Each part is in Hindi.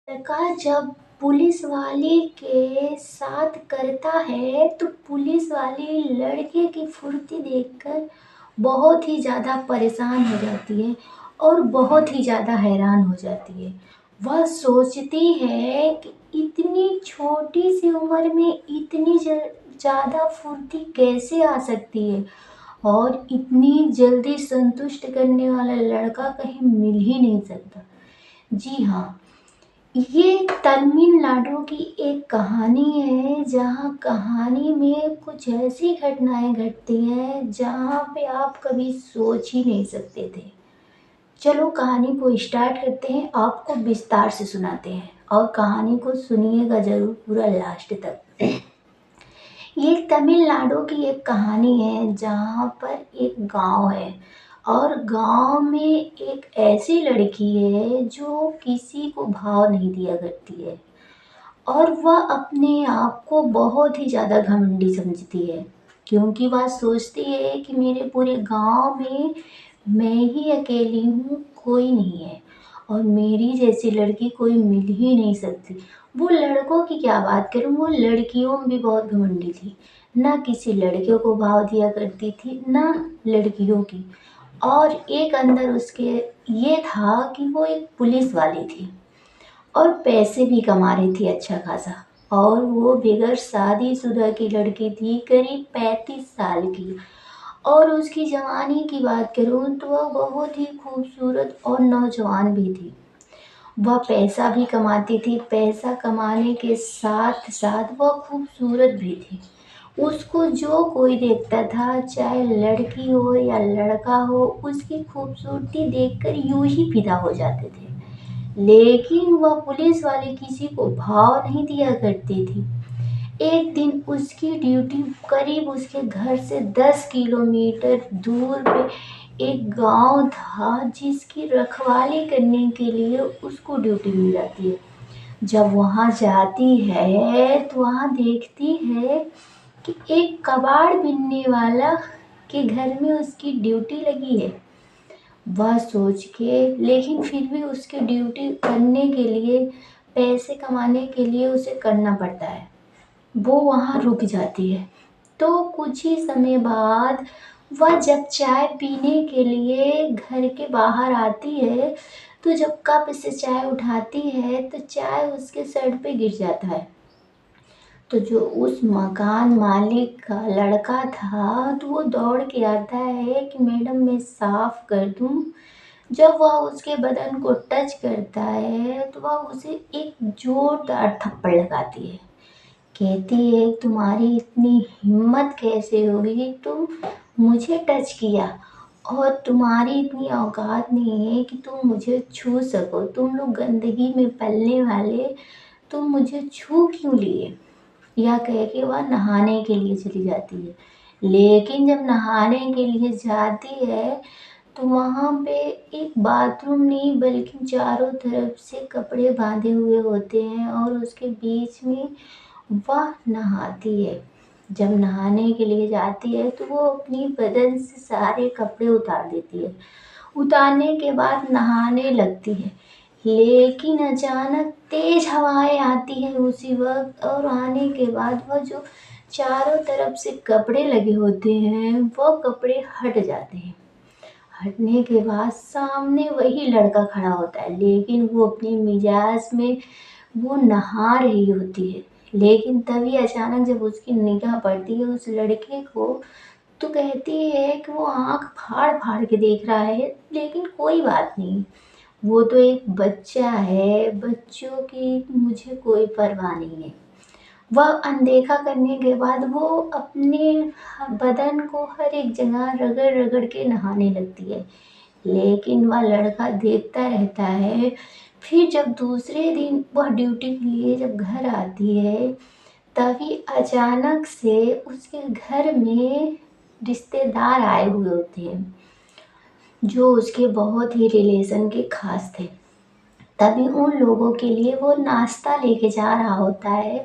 लड़का जब पुलिस वाले के साथ करता है तो पुलिस वाली लड़के की फुर्ती देखकर बहुत ही ज़्यादा परेशान हो जाती है और बहुत ही ज़्यादा हैरान हो जाती है। वह सोचती है कि इतनी छोटी सी उम्र में इतनी ज़्यादा फुर्ती कैसे आ सकती है और इतनी जल्दी संतुष्ट करने वाला लड़का कहीं मिल ही नहीं सकता। जी हाँ, ये तमिलनाडु की एक कहानी है जहाँ कहानी में कुछ ऐसी घटनाएं घटती हैं जहाँ पे आप कभी सोच ही नहीं सकते थे। चलो कहानी को स्टार्ट करते हैं, आपको विस्तार से सुनाते हैं और कहानी को सुनिएगा ज़रूर पूरा लास्ट तक। ये तमिलनाडु की एक कहानी है जहाँ पर एक गांव है और गांव में एक ऐसी लड़की है जो किसी को भाव नहीं दिया करती है और वह अपने आप को बहुत ही ज़्यादा घमंडी समझती है क्योंकि वह सोचती है कि मेरे पूरे गांव में मैं ही अकेली हूँ, कोई नहीं है और मेरी जैसी लड़की कोई मिल ही नहीं सकती। वो लड़कों की क्या बात करूँ, वो लड़कियों में भी बहुत घमंडी थी। ना किसी लड़कियों को भाव दिया करती थी ना लड़कियों की। और एक अंदर उसके ये था कि वो एक पुलिस वाली थी और पैसे भी कमा रही थी अच्छा खासा। और वो बगैर शादीशुदा की लड़की थी, करीब 35 साल की। और उसकी जवानी की बात करूँ तो वह बहुत ही खूबसूरत और नौजवान भी थी। वह पैसा भी कमाती थी, पैसा कमाने के साथ साथ वह खूबसूरत भी थी। उसको जो कोई देखता था, चाहे लड़की हो या लड़का हो, उसकी खूबसूरती देखकर यूं ही फिदा हो जाते थे। लेकिन वह पुलिस वाली किसी को भाव नहीं दिया करती थी। एक दिन उसकी ड्यूटी करीब उसके घर से 10 किलोमीटर दूर पे एक गांव था जिसकी रखवाली करने के लिए उसको ड्यूटी मिल जाती है। जब वहां जाती है तो वहां देखती है कि एक कबाड़ बीनने वाला के घर में उसकी ड्यूटी लगी है। वह सोच के, लेकिन फिर भी उसकी ड्यूटी करने के लिए, पैसे कमाने के लिए उसे करना पड़ता है। वो वहाँ रुक जाती है। तो कुछ ही समय बाद वह जब चाय पीने के लिए घर के बाहर आती है तो जब कप से चाय उठाती है तो चाय उसके सर पे गिर जाता है। तो जो उस मकान मालिक का लड़का था तो वो दौड़ के आता है कि मैडम मैं साफ कर दूं। जब वह उसके बदन को टच करता है तो वह उसे एक जोरदार थप्पड़ लगाती है। कहती है तुम्हारी इतनी हिम्मत कैसे हुई, तुम मुझे टच किया और तुम्हारी इतनी औकात नहीं है कि तुम मुझे छू सको, तुम लोग गंदगी में पलने वाले, तुम मुझे छू क्यों लिए। या कह के वह नहाने के लिए चली जाती है। लेकिन जब नहाने के लिए जाती है तो वहाँ पे एक बाथरूम नहीं बल्कि चारों तरफ से कपड़े बांधे हुए होते हैं और उसके बीच में वह नहाती है। जब नहाने के लिए जाती है तो वो अपनी बदन से सारे कपड़े उतार देती है। उतारने के बाद नहाने लगती है। लेकिन अचानक तेज हवाएं आती हैं उसी वक्त और आने के बाद वह जो चारों तरफ से कपड़े लगे होते हैं वो कपड़े हट जाते हैं। हटने के बाद सामने वही लड़का खड़ा होता है, लेकिन वो अपने मिजाज में वो नहा रही होती है। लेकिन तभी अचानक जब उसकी निगाह पड़ती है उस लड़के को तो कहती है कि वो आंख फाड़ फाड़ के देख रहा है, लेकिन कोई बात नहीं, वो तो एक बच्चा है, बच्चों की मुझे कोई परवाह नहीं है। वह अनदेखा करने के बाद वो अपने बदन को हर एक जगह रगड़ रगड़ के नहाने लगती है। लेकिन वह लड़का देखता रहता है। फिर जब दूसरे दिन वह ड्यूटी के लिए जब घर आती है तभी अचानक से उसके घर में रिश्तेदार आए हुए होते हैं जो उसके बहुत ही रिलेशन के खास थे। तभी उन लोगों के लिए वो नाश्ता लेके जा रहा होता है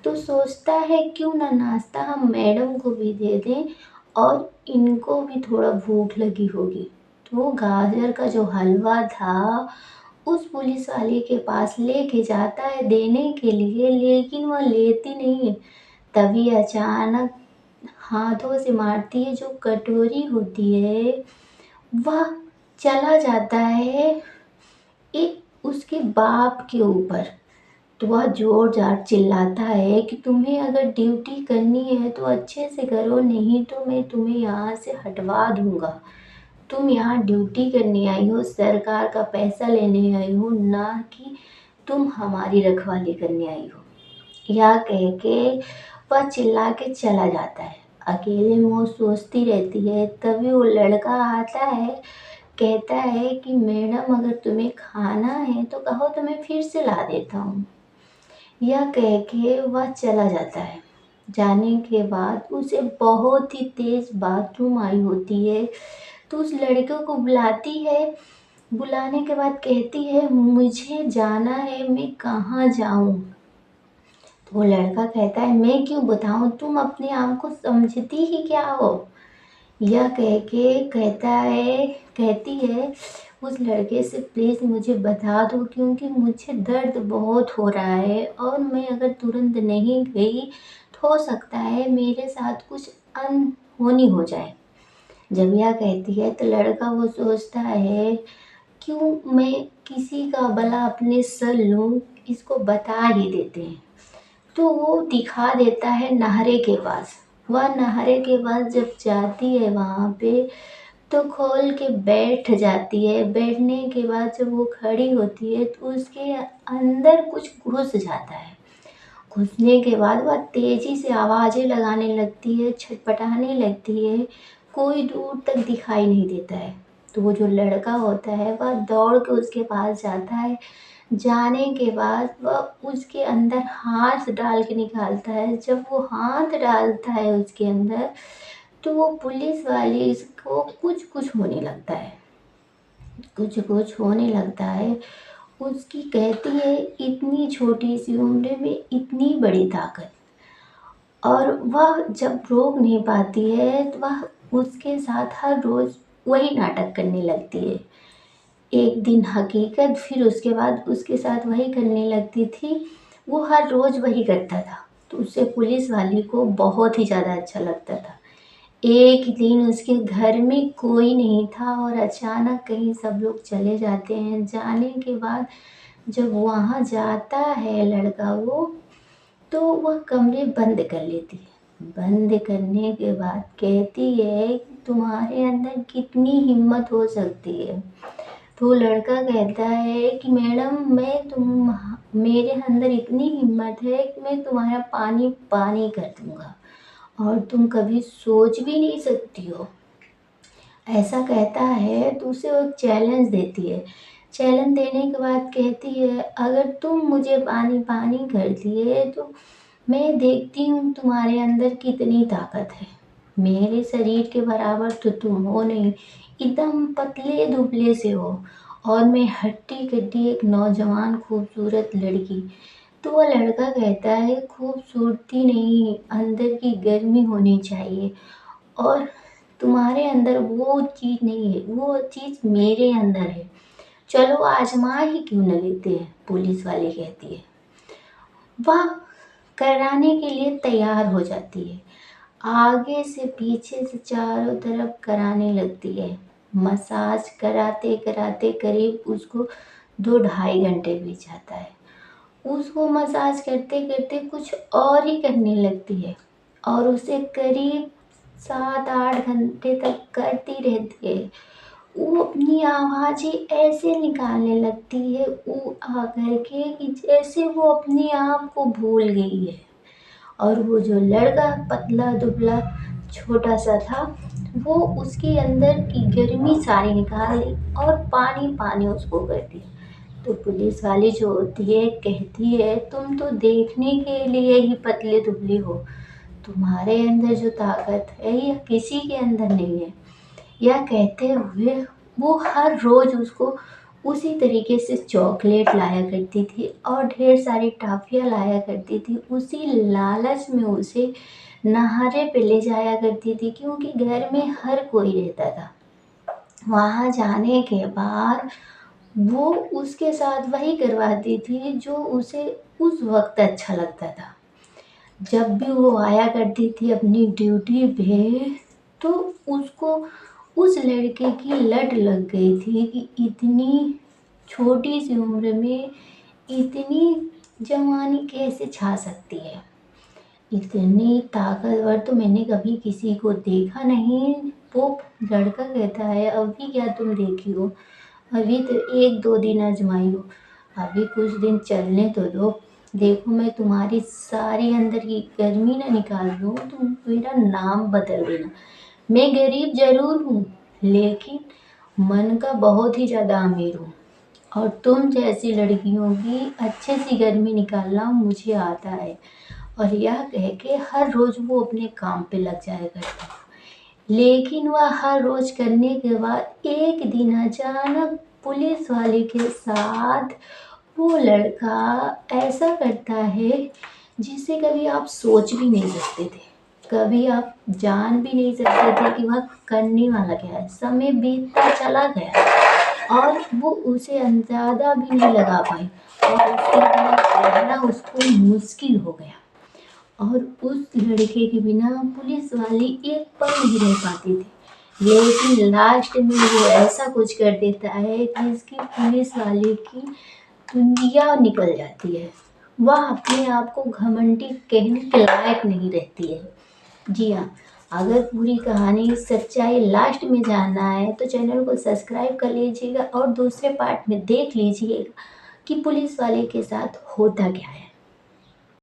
तो सोचता है क्यों ना नाश्ता हम मैडम को भी दे दें और इनको भी थोड़ा भूख लगी होगी। तो वो गाजर का जो हलवा था उस पुलिस वाले के पास लेके जाता है देने के लिए, लेकिन वह लेती नहीं है। तभी अचानक हाथों से मारती है, जो कटोरी होती है वह चला जाता है एक उसके बाप के ऊपर। तो वह जोर जार चिल्लाता है कि तुम्हें अगर ड्यूटी करनी है तो अच्छे से करो, नहीं तो मैं तुम्हें यहाँ से हटवा दूंगा। तुम यहाँ ड्यूटी करने आई हो, सरकार का पैसा लेने आई हो, ना कि तुम हमारी रखवाली करने आई हो। यह कह के वह चिल्ला के चला जाता है। अकेले में वो सोचती रहती है। तभी वो लड़का आता है, कहता है कि मैडम अगर तुम्हें खाना है तो कहो तो मैं फिर से ला देता हूँ। यह कह के वह चला जाता है। जाने के बाद उसे बहुत ही तेज बाथरूम आई होती है। तो उस लड़के को बुलाती है। बुलाने के बाद कहती है मुझे जाना है, मैं कहाँ जाऊँ। तो वो लड़का कहता है मैं क्यों बताऊँ, तुम अपने आप को समझती ही क्या हो। यह कह के कहती है उस लड़के से प्लीज़ मुझे बता दो, क्योंकि मुझे दर्द बहुत हो रहा है और मैं अगर तुरंत नहीं गई तो हो सकता है मेरे साथ कुछ अनहोनी हो जाए। जब यह कहती है तो लड़का वो सोचता है क्यों मैं किसी का भला अपने सर लूँ, इसको बता ही देते हैं। तो वो दिखा देता है नहरे के पास। वह नहरे के पास जब जाती है वहाँ पे तो खोल के बैठ जाती है। बैठने के बाद जब वो खड़ी होती है तो उसके अंदर कुछ घुस जाता है। घुसने के बाद वह तेजी से आवाज़ें लगाने लगती है, छटपटाने लगती है। कोई दूर तक दिखाई नहीं देता है। तो वो जो लड़का होता है वह दौड़ के उसके पास जाता है। जाने के बाद वह उसके अंदर हाथ डाल के निकालता है। जब वो हाथ डालता है उसके अंदर तो वो पुलिस वाले इसको कुछ कुछ होने लगता है। कुछ कुछ होने लगता है। उसकी कहती है इतनी छोटी सी उम्र में इतनी बड़ी ताकत। और वह जब रोक नहीं पाती है तो वह उसके साथ हर रोज़ वही नाटक करने लगती है। एक दिन हकीकत, फिर उसके बाद उसके साथ वही करने लगती थी। वो हर रोज़ वही करता था। तो उससे पुलिस वाली को बहुत ही ज़्यादा अच्छा लगता था। एक दिन उसके घर में कोई नहीं था और अचानक कहीं सब लोग चले जाते हैं। जाने के बाद जब वहाँ जाता है लड़का वो, तो वह कमरे बंद कर लेती है। बंद करने के बाद कहती है कि तुम्हारे अंदर कितनी हिम्मत हो सकती है। तो लड़का कहता है कि मैडम मेरे अंदर इतनी हिम्मत है कि मैं तुम्हारा पानी पानी कर दूंगा और तुम कभी सोच भी नहीं सकती हो। ऐसा कहता है तो उसे वो एक चैलेंज देती है। चैलेंज देने के बाद कहती है अगर तुम मुझे पानी पानी कर दिए तो मैं देखती हूँ तुम्हारे अंदर कितनी ताकत है। मेरे शरीर के बराबर तो तुम हो नहीं, एकदम पतले दुबले से हो और मैं हट्टी कट्टी एक नौजवान खूबसूरत लड़की। तो वह लड़का कहता है खूबसूरती नहीं, अंदर की गर्मी होनी चाहिए और तुम्हारे अंदर वो चीज़ नहीं है, वो चीज़ मेरे अंदर है। चलो आजमा ही क्यों न लेते हैं, पुलिस वाली कहती है। वह कराने के लिए तैयार हो जाती है। आगे से पीछे से चारों तरफ कराने लगती है। मसाज कराते कराते करीब उसको 2 ढाई घंटे बीत जाता है। उसको मसाज करते करते कुछ और ही करने लगती है और उसे करीब 7 8 घंटे तक करती रहती है। वो अपनी आवाज़ें ऐसे निकालने लगती है ऊ आ करके कि जैसे वो अपने आप को भूल गई है। और वो जो लड़का पतला दुबला छोटा सा था, वो उसके अंदर की गर्मी सारी निकाल ली और पानी पानी उसको कर दिया। तो पुलिस वाली जो होती है कहती है तुम तो देखने के लिए ही पतले दुबले हो, तुम्हारे अंदर जो ताकत है यह किसी के अंदर नहीं है। यह कहते हुए वो हर रोज़ उसको उसी तरीके से चॉकलेट लाया करती थी और ढेर सारी टॉफ़ियाँ लाया करती थी। उसी लालच में उसे नहारे पे ले जाया करती थी, क्योंकि घर में हर कोई रहता था। वहाँ जाने के बाद वो उसके साथ वही करवाती थी जो उसे उस वक़्त अच्छा लगता था। जब भी वो आया करती थी अपनी ड्यूटी पे, तो उसको उस लड़के की लत लग गई थी कि इतनी छोटी-सी उम्र में इतनी जवानी कैसे छा सकती है। इतनी ताकतवर तो मैंने कभी किसी को देखा नहीं। वो लड़का कहता है, अभी क्या तुम देखी हो? अभी तो 1-2 दिन आज़माई हो, अभी कुछ दिन चलने तो दो। देखो मैं तुम्हारी सारी अंदर की गर्मी ना निकाल दूँ, तुम मेरा नाम बदल देना। मैं गरीब ज़रूर हूँ, लेकिन मन का बहुत ही ज़्यादा अमीर हूँ, और तुम जैसी लड़कियों की अच्छे सी गर्मी निकालना मुझे आता है। और यह कह के हर रोज़ वो अपने काम पे लग जाया करता था। लेकिन वह हर रोज़ करने के बाद एक दिन अचानक पुलिस वाले के साथ वो लड़का ऐसा करता है जिसे कभी आप सोच भी नहीं सकते थे। कभी आप जान भी नहीं सकते थे कि वह करने वाला क्या है। समय बीतता चला गया और वो उसे अंदाज़ा भी नहीं लगा पाई, और उसके बिना रहना उसको मुश्किल हो गया। और उस लड़के के बिना पुलिस वाली एक पल नहीं रह पाती थी। लेकिन लास्ट में वो ऐसा कुछ कर देता है कि इसकी पुलिस वाले की दुनिया निकल जाती है। वह अपने आप को घमंडी कहने के लायक नहीं रहती है। जी हाँ, अगर पूरी कहानी सच्चाई लास्ट में जानना है तो चैनल को सब्सक्राइब कर लीजिएगा और दूसरे पार्ट में देख लीजिएगा कि पुलिस वाले के साथ होता क्या है।